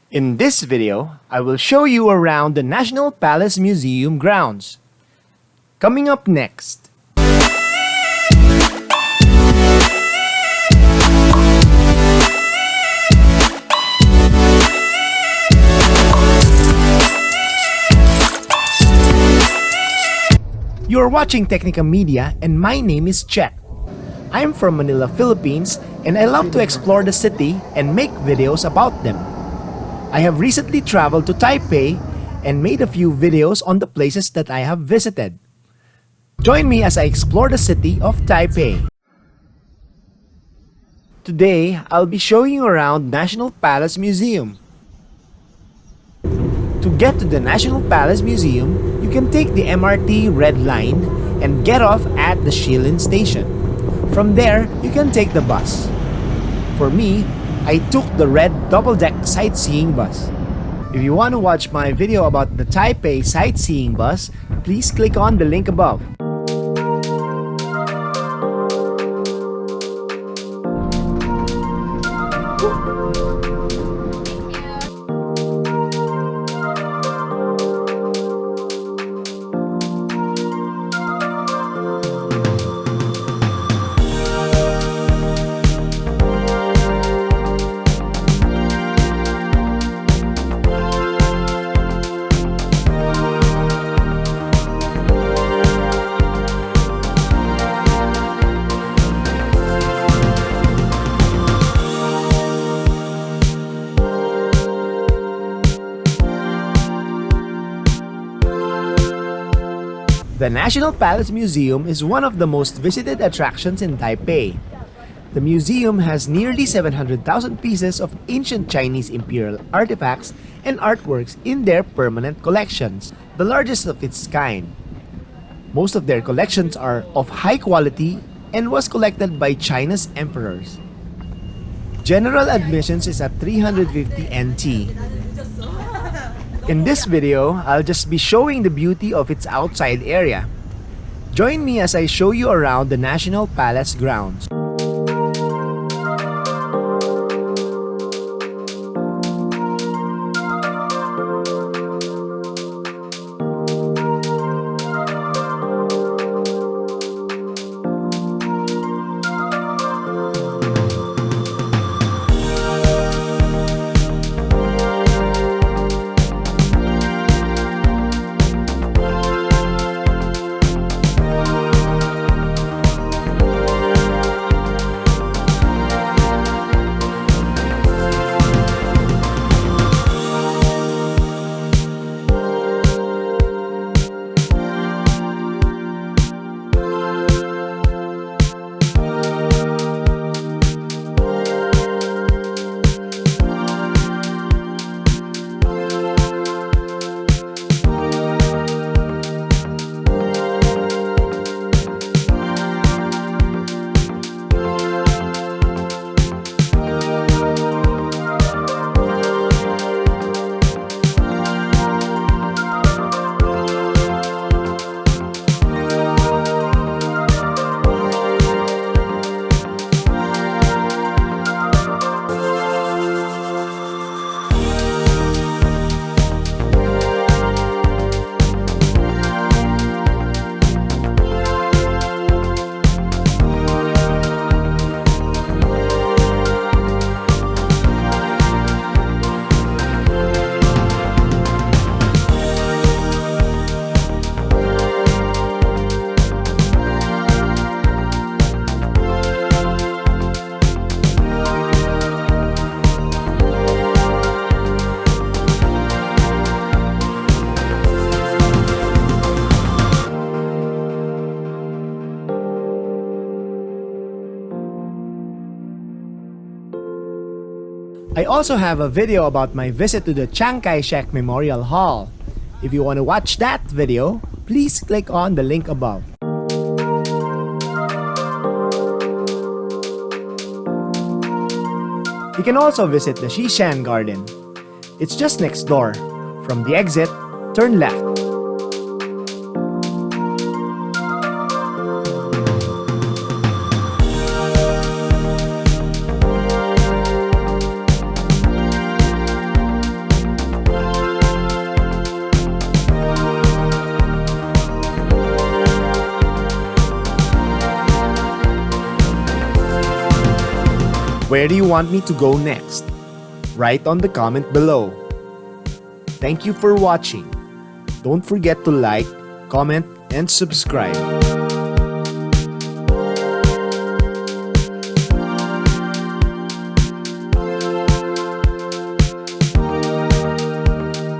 In this video, I will show you around the National Palace Museum grounds. Coming up next. You are watching Technica Media and my name is Chet. I'm from Manila, Philippines, and I love to explore the city and make videos about them. I have recently traveled to Taipei and made a few videos on the places that I have visited. Join me as I explore the city of Taipei. Today, I'll be showing you around National Palace Museum. To get to the National Palace Museum, you can take the MRT Red Line and get off at the Shilin station. From there, you can take the bus. For me, I took the red double-deck sightseeing bus. If you want to watch my video about the Taipei Sightseeing Bus, please click on the link above. The National Palace Museum is one of the most visited attractions in Taipei. The museum has nearly 700,000 pieces of ancient Chinese imperial artifacts and artworks in their permanent collections, the largest of its kind. Most of their collections are of high quality and was collected by China's emperors. General admissions is at 350 NT. In this video, I'll just be showing the beauty of its outside area. Join me as I show you around the National Palace grounds. I also have a video about my visit to the Chiang Kai Shek Memorial Hall. If you want to watch that video, please click on the link above. You can also visit the Shi Shan Garden. It's just next door. From the exit, turn left. Where do you want me to go next? Write on the comment below. Thank you for watching. Don't forget to like, comment, and subscribe.